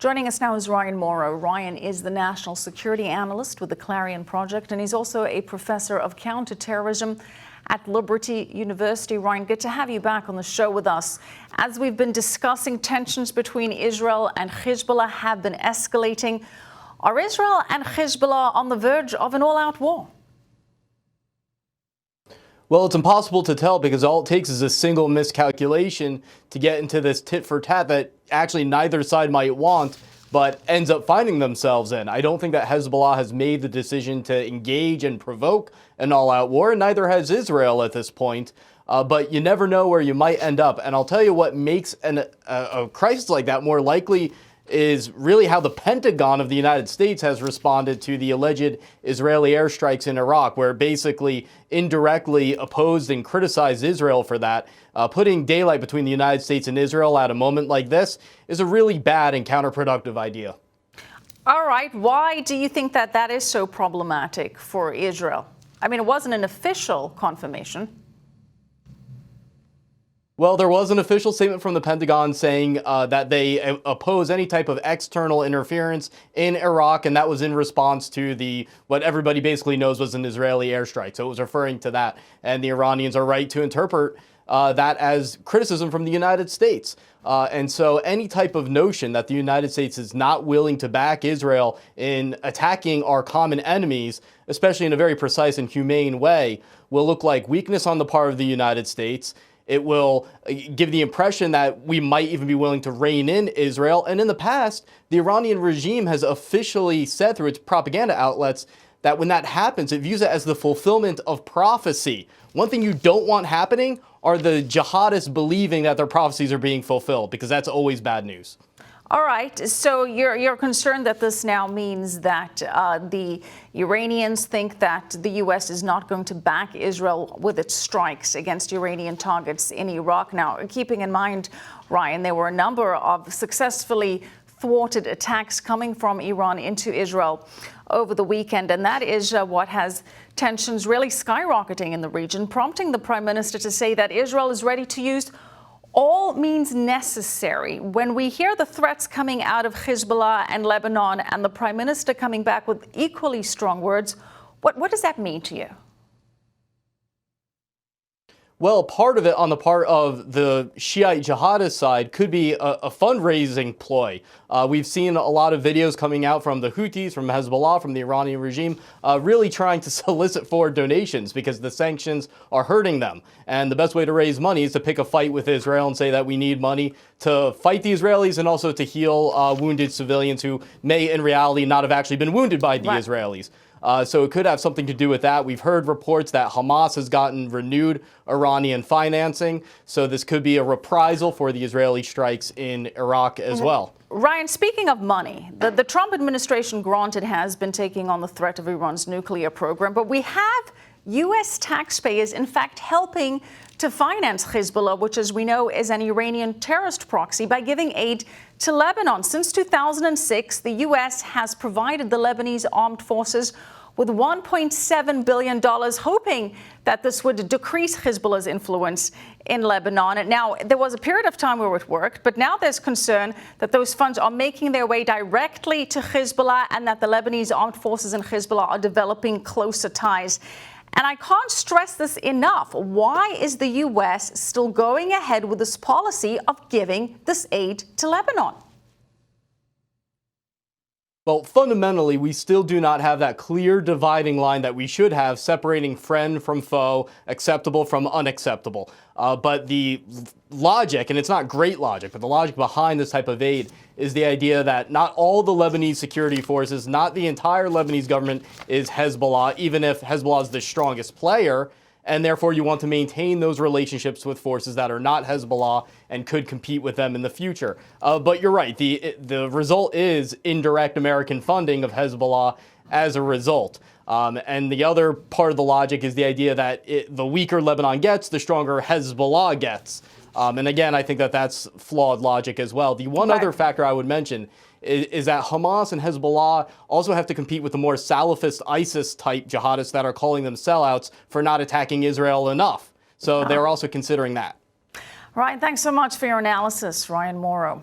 Joining us now is Ryan Mauro. Ryan is the National Security Analyst with the Clarion Project, and he's also a professor of counterterrorism at Liberty University. Ryan, good to have you back on the show with us. As we've been discussing, tensions between Israel and Hezbollah have been escalating. Are Israel and Hezbollah on the verge of an all-out war? Well, it's impossible to tell because all it takes is a single miscalculation to get into this tit for tat that actually neither side might want, but ends up finding themselves in. I don't think that Hezbollah has made the decision to engage and provoke an all-out war, and neither has Israel at this point. But you never know where you might end up. And I'll tell you what makes a crisis like that more likely is really how the Pentagon of the United States has responded to the alleged Israeli airstrikes in Iraq, where basically indirectly opposed and criticized Israel for that. Putting daylight between the United States and Israel at a moment like this is a really bad and counterproductive idea. All right. Why do you think that that is so problematic for Israel? I mean, it wasn't an official confirmation. Well, there was an official statement from the Pentagon saying that they oppose any type of external interference in Iraq, and that was in response to what everybody basically knows was an Israeli airstrike. So it was referring to that, and the Iranians are right to interpret that as criticism from the United States. And so any type of notion that the United States is not willing to back Israel in attacking our common enemies, especially in a very precise and humane way, will look like weakness on the part of the United States. It will give the impression that we might even be willing to rein in Israel. And in the past, the Iranian regime has officially said through its propaganda outlets that when that happens, it views it as the fulfillment of prophecy. One thing you don't want happening are the jihadists believing that their prophecies are being fulfilled, because that's always bad news. All right. So you're concerned that this now means that the Iranians think that the U.S. is not going to back Israel with its strikes against Iranian targets in Iraq. Now, keeping in mind, Ryan, there were a number of successfully thwarted attacks coming from Iran into Israel over the weekend, and that is what has tensions really skyrocketing in the region, prompting the Prime Minister to say that Israel is ready to use all means necessary. When we hear the threats coming out of Hezbollah and Lebanon and the Prime Minister coming back with equally strong words, what does that mean to you? Well, part of it on the part of the Shiite jihadist side could be a fundraising ploy. We've seen a lot of videos coming out from the Houthis, from Hezbollah, from the Iranian regime, really trying to solicit for donations because the sanctions are hurting them. And the best way to raise money is to pick a fight with Israel and say that we need money to fight the Israelis and also to heal wounded civilians who may in reality not have actually been wounded by the Israelis. So it could have something to do with that. We've heard reports that Hamas has gotten renewed Iranian financing. So this could be a reprisal for the Israeli strikes in Iraq as well. Ryan, speaking of money, the Trump administration, granted, has been taking on the threat of Iran's nuclear program, but we have U.S. taxpayers, in fact, helping to finance Hezbollah, which, as we know, is an Iranian terrorist proxy, by giving aid to Lebanon. Since 2006, the U.S. has provided the Lebanese armed forces with $1.7 billion, hoping that this would decrease Hezbollah's influence in Lebanon. Now, there was a period of time where it worked, but now there's concern that those funds are making their way directly to Hezbollah and that the Lebanese armed forces and Hezbollah are developing closer ties. And I can't stress this enough. Why is the U.S. still going ahead with this policy of giving this aid to Lebanon? Well, fundamentally, we still do not have that clear dividing line that we should have, separating friend from foe, acceptable from unacceptable. But the logic, and it's not great logic, but the logic behind this type of aid is the idea that not all the Lebanese security forces, not the entire Lebanese government is Hezbollah, even if Hezbollah is the strongest player. And therefore, you want to maintain those relationships with forces that are not Hezbollah and could compete with them in the future. But you're right. The result is indirect American funding of Hezbollah as a result. And the other part of the logic is the idea that the weaker Lebanon gets, the stronger Hezbollah gets. And again, I think that that's flawed logic as well. The one other factor I would mention is that Hamas and Hezbollah also have to compete with the more Salafist ISIS-type jihadists that are calling them sellouts for not attacking Israel enough. So they're also considering that. Ryan, thanks so much for your analysis. Ryan Mauro.